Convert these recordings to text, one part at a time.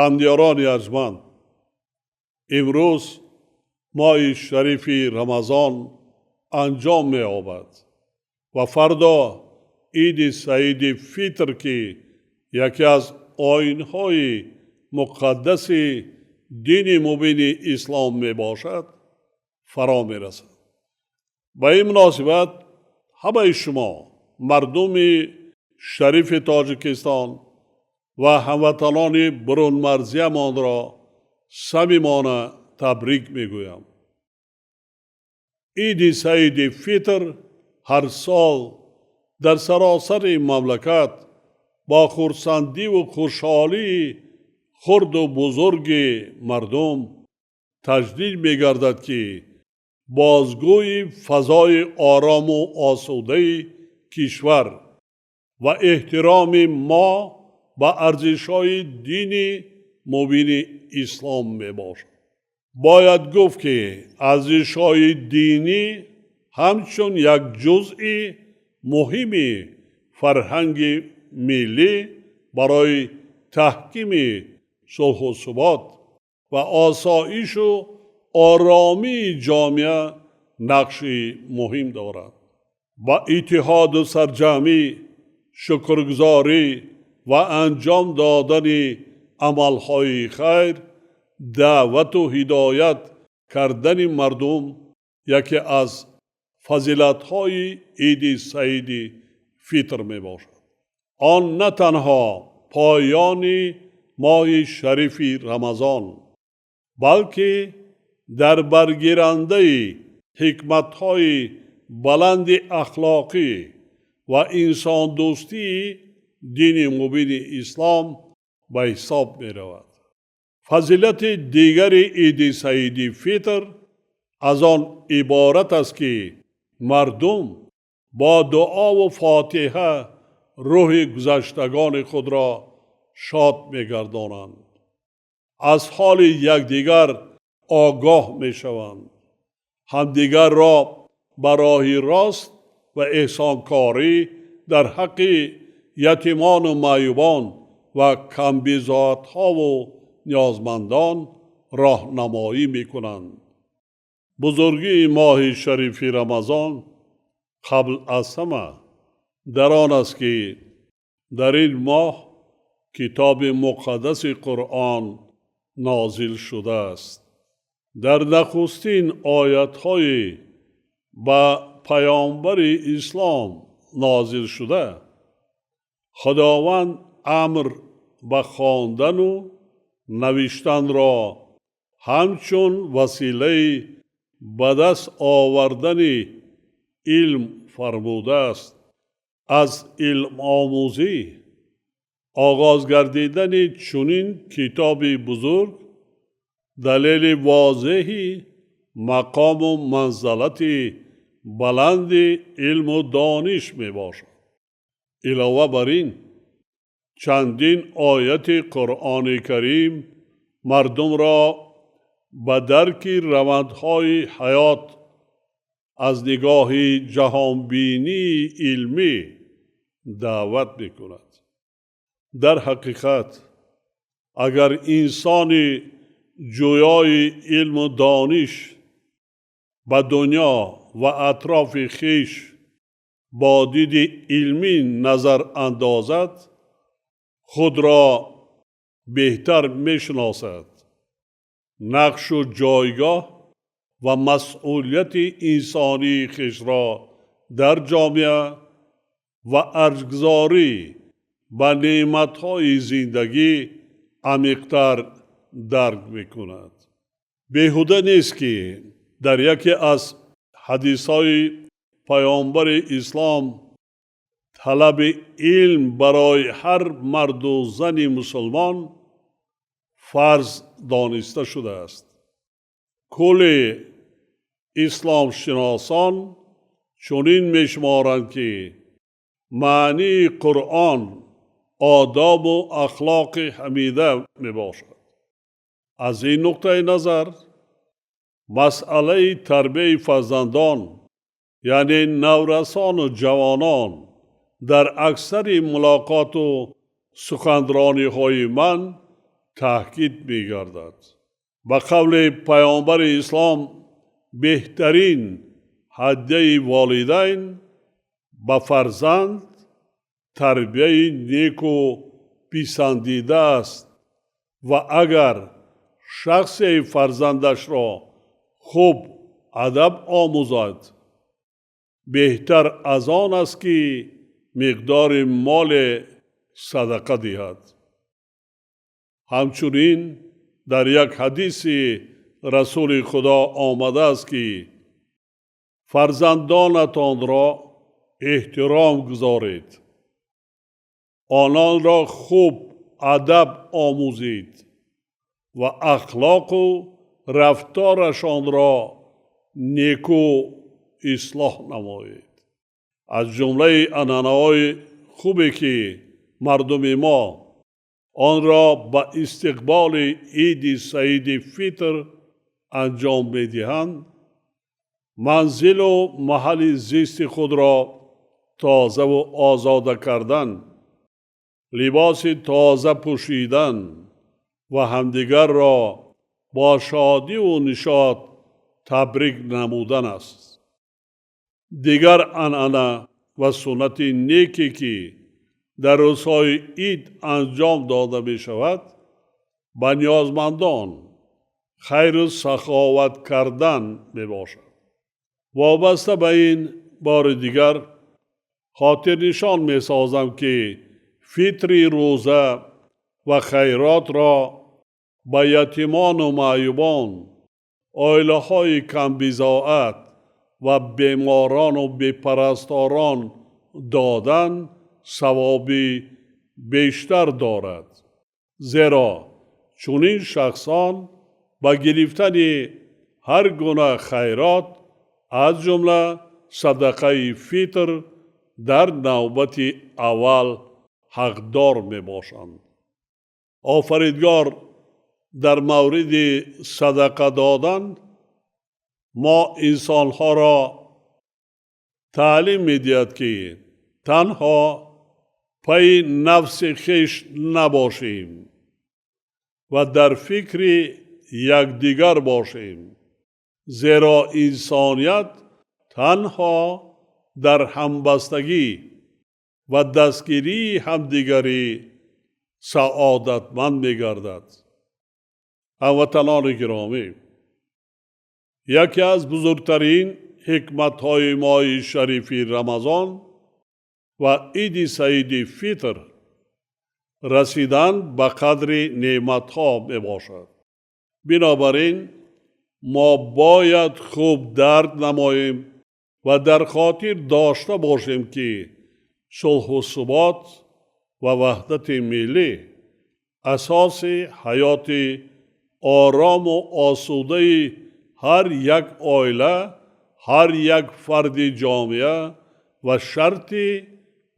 همدیاران ارجمند، امروز ماه شریف رمضان انجام می یابد و فردا عید سعید فطر که یکی از آیین‌های مقدس دین مبین اسلام می باشد فرا می رسد. به این مناسبت همه شما مردم شریف تاجیکستان و هموطنان برون مرزیمان را صمیمانه تبریک می گویم. عید سعید فطر هر سال در سراسر مملکت با خرسندی و خوشحالی خرد و بزرگ مردم تجدید می گردد که بازگوی فضای آرام و آسوده کشور و احترام ما به ارزش‌های دین مبین اسلام می باشد. باید گفت که ارزش‌های دینی همچون یک جزء مهم فرهنگ ملی برای تحکیم صلح و ثبات و آسایش و آرامی جامعه نقش مهم دارد. با اتحاد و سرجمی، شکرگزاری و انجام دادن عملهای خیر، دعوت و هدایت کردن مردم یکی از فضیلت‌های عید سعید فطر می باشد. آن نه تنها پایان ماه شریف رمضان بلکه در برگیرنده حکمت‌های بلند اخلاقی و انسان دوستی دین مبین اسلام به حساب می رود. فضیلت دیگر عید سعید فطر از آن عبارت است که مردم با دعا و فاتحه روح گذشتگان خود را شاد می گردانند. از حال یکدیگر آگاه می شوند. همدیگر را به راه راست و احسانکاری در حق یتیمان و معیوبان و کمبزاعتها و نیازمندان راهنمایی می کنند. بزرگی ماه شریف رمضان قبل از همه در آن است که در این ماه کتاب مقدس قرآن نازل شده است. در نخستین آیات‌های به پیامبر اسلام نازل شده خداوند امر به خواندن و نوشتن را همچون وسیله به دست آوردن علم فرموده است. از علم آموزی آغاز گردیدن چنین کتاب بزرگ دلیل واضحی مقام و منزلت بلند علم و دانش می باشد. علاوه بر این چندین آیت قرآن کریم مردم را به درک روندهای حیات از نگاه جهانبینی علمی دعوت می کند. در حقیقت اگر انسان جویای علم و دانش به دنیا و اطراف خویش با دید علمی نظر اندازد خود را بهتر میشناسد. نقش و جایگاه و مسئولیت انسانی خویش را در جامعه و ارزش‌گذاری به نعمت‌های زندگی عمیق‌تر درک می‌کند. بیهوده نیست که در یکی از حدیث‌های پیامبر اسلام طلب علم برای هر مرد و زن مسلمان فرض دانسته شده است. کل اسلام شناسان چنین میشمارند که معنی قرآن آداب و اخلاق حمیده می باشد. از این نقطه نظر مسئله تربیت فرزندان یعنی نورسان و جوانان در اکثر ملاقات و سخنرانی های من تاکید می گردد. به قول پیامبر اسلام بهترین هدیه والدین به فرزند تربیت نیک و پسندیده است و اگر شخص فرزندش را خوب ادب آموزد بهتر از آن است که مقدار مال صدقه دهد. همچنین در یک حدیث رسول خدا آمده است که فرزندانتان را احترام گذارید، آنان را خوب ادب آموزید و اخلاق و رفتارشان را نیکو اصلاح نمایید. از جمله عنعنه‌های خوبی که مردم ما آن را به استقبال عید سعید فطر انجام می‌دهند، منزل و محل زیست خود را تازه و آزاده کردن، لباس تازه پوشیدن و همدیگر را با شادی و نشاط تبریک نمودن است. دیگر عنعنه و سنت نیکی که در روزهای عید انجام داده می شود به نیازمندان خیر و سخاوت کردن می باشد. وابسته به این بار دیگر خاطر نشان می سازم که فطر روزه و خیرات را به یتیمان و معیوبان، عائله های کم بضاعت و بیماران و بیپرستاران دادن ثوابی بیشتر دارد. زیرا چنین شخصان با گرفتن هر گونه خیرات از جمله صدقه فطر در نوبت اول حقدار می باشند. آفریدگار در مورد صدقه دادن ما انسانها را تعلیم می دهد که تنها پای نفس خویش نباشیم و در فکر یکدیگر باشیم، زیرا انسانیت تنها در همبستگی و دستگیری همدیگری سعادتمند می گردد. هموطنان گرامی، یکی از بزرگترین حکمت‌های ماه شریف رمضان و عید سعید فطر رسیدن به قدر نعمت‌ها می باشد. بنابراین ما باید خوب درک نماییم و در خاطر داشته باشیم که صلح و ثبات و وحدت ملی اساس حیات آرام و آسوده هر یک عائله، هر یک فرد جامعه و شرط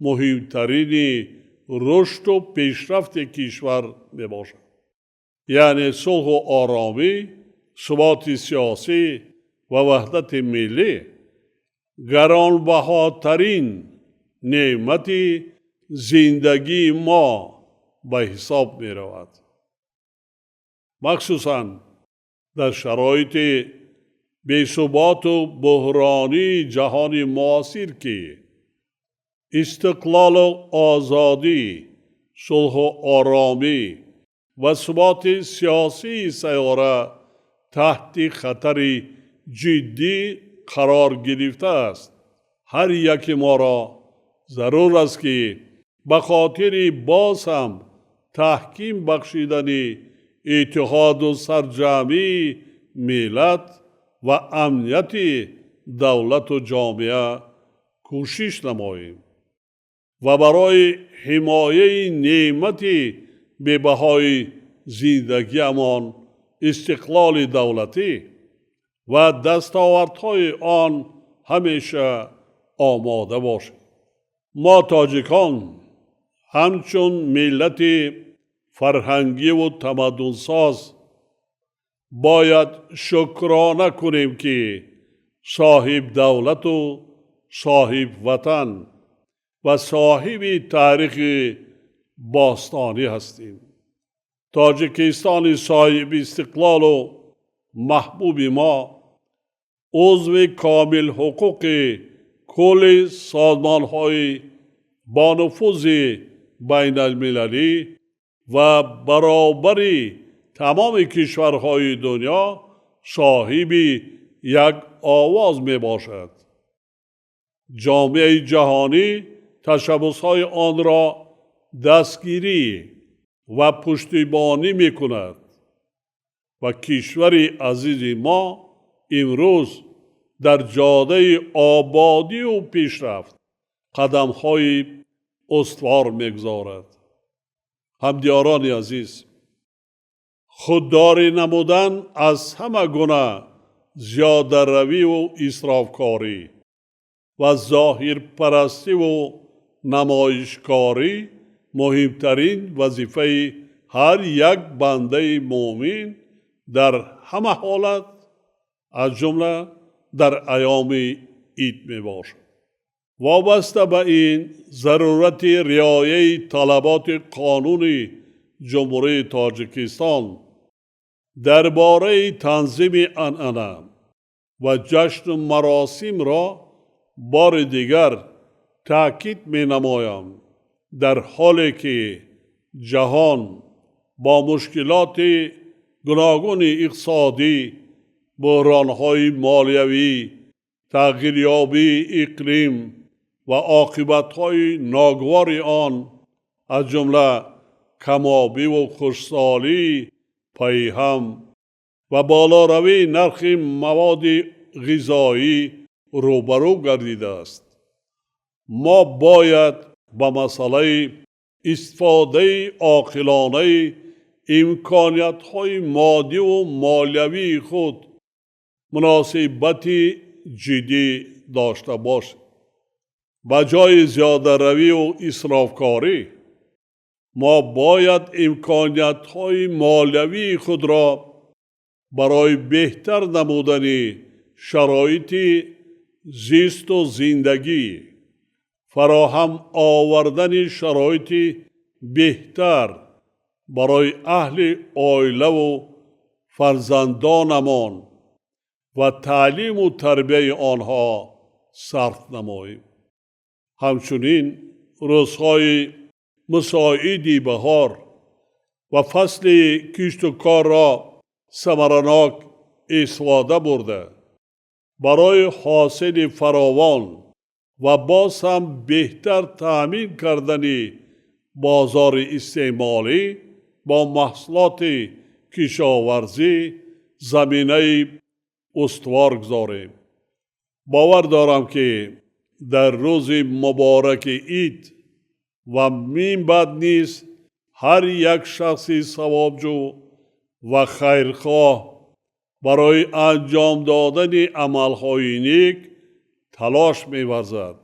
مهمترین رشد و پیشرفت کشور می باشد. یعنی صلح و آرامی، ثبات سیاسی و وحدت ملی گرانبهاترین نعمت زندگی ما به حساب می رود. مخصوصاً در شرایط بی‌ثبات و بحرانی جهان معاصر که استقلال و آزادی، صلح و آرامی و ثبات سیاسی سیاره تحت خطر جدی قرار گرفته است. هر یک ما را ضرور است که به خاطر باز هم تحکیم بخشیدن اتحاد و سرجمعی ملت و امنیت دولت و جامعه کوشش نماییم و برای حمایه نعمت به‌بهای زندگیمان، استقلال دولتی و دستاوردهای آن همیشه آماده باشیم. ما تاجیکان همچون ملت فرهنگی و تمدنساز باید شکرانه کنیم که صاحب دولت و صاحب وطن و صاحب تاریخ باستانی هستیم. تاجیکستان صاحب استقلال و محبوب ما عضو کامل حقوق کل سازمان های با نفوذ بین المللی و برابری تمام کشورهای دنیا صاحب یک آواز می باشد. جامعه جهانی تشبس‌های آن را دستگیری و پشتیبانی می کند و کشور عزیز ما امروز در جاده آبادی و پیشرفت قدم‌های استوار می‌گذارد. همدیاران عزیز، خودداری نمودن از همه گونه زیاده روی و اسرافکاری و ظاهر پرستی و نمایشکاری مهمترین وظیفه هر یک بنده مومن در همه حالت از جمله در ایام عید می باشد. وابسته به این ضرورت رعایت طلبات قانون جمهوری تاجیکستان درباره تنظیم عنعنه و جشن و مراسم را بار دیگر تاکید می نمایم. در حالی که جهان با مشکلات گوناگون اقتصادی، بحران‌های مالیوی، تغییریابی اقلیم و عاقبت‌های ناگوار آن از جمله کم‌آبی و خشکسالی پیهم و بالاروی نرخ مواد غذایی روبرو گردیده است. ما باید با مسئله استفاده عاقلانه امکانیت‌های مادی و مالیوی خود مناسبت جدی داشته باشیم. به جای زیاده روی و اسرافکاری ما باید امکانیت‌های مالیوی خود را برای بهتر نمودن شرایط زیست و زندگی، فراهم آوردن شرایط بهتر برای اهل عائله و فرزندانمان و تعلیم و تربیت آنها صرف نماییم. همچنین روزهای مساعد بهار و فصل کشت و کار را ثمرناک استفاده برده برای حاصل فراوان و باز هم بهتر تأمین کردن بازار استعمالی با محصولات کشاورزی زمینه استوار گذاریم. باور دارم که در روز مبارک عید و من بعد نیز هر یک شخصی ثوابجو و خیرخواه برای انجام دادن عملهای نیک تلاش می‌ورزد.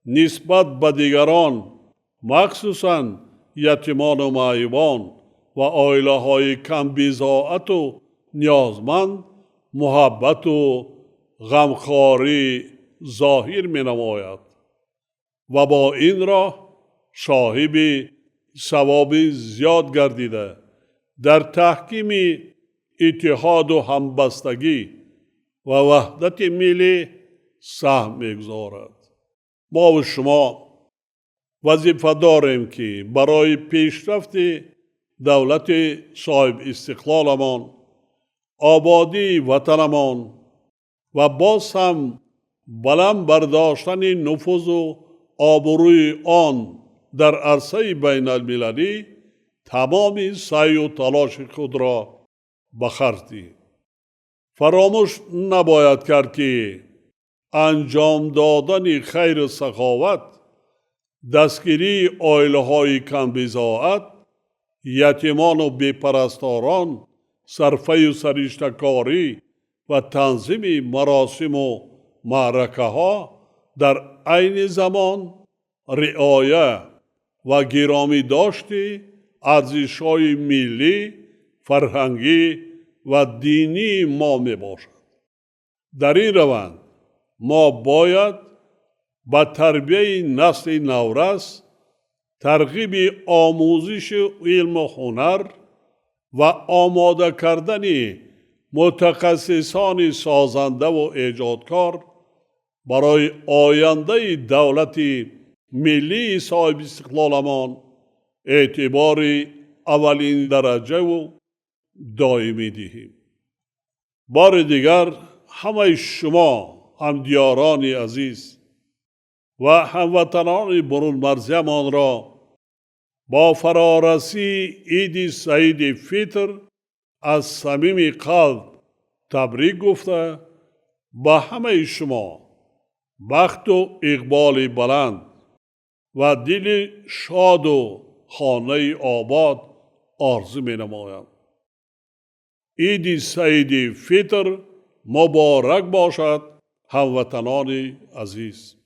نسبت به دیگران، مخصوصاً یتیمان و معیوان و عائله‌های کم بضاعت و نیازمند محبت و غمخواری ظاهر می‌نماید و با این راه صاحب ثواب زیاد گردیده در تحکیم اتحاد و همبستگی و وحدت ملی سهم می‌گذارد. ما و شما وظیفه داریم که برای پیشرفت دولت صاحب استقلالمان، آبادی وطنمان و باز هم بلند برداشتن نفوذ و آبروی آن در عرصه بین المللی تمام سعی و تلاش خود را به خرج دهیم. فراموش نباید کرد که انجام دادن خیر و سخاوت، دستگیری عائله‌های کم بضاعت، یتیمان و بیپرستاران، صرفه و سرشته‌کاری و تنظیم مراسم و معرکه‌ها در عین زمان رعایت و گرامی داشتی ارزش‌های ملی، فرهنگی و دینی ما می باشد. در این روند ما باید با تربیت نسل نورس، ترغیب آموزش علم و هنر و آماده کردن متخصصان سازنده و ایجادکار برای آینده دولت ملی صاحب استقلالمان اعتبار اولین درجه و دائمی دهیم. بار دیگر همه شما همدیاران عزیز و هموطنان برون مرزیمان را با فرارسی عید سعید فطر از صمیم قلب تبریک گفته به همه شما بخت و اقبال بلند و دل شاد و خانه آباد آرزو می نمایم. عید سعید فطر مبارک باشد هموطنان عزیز.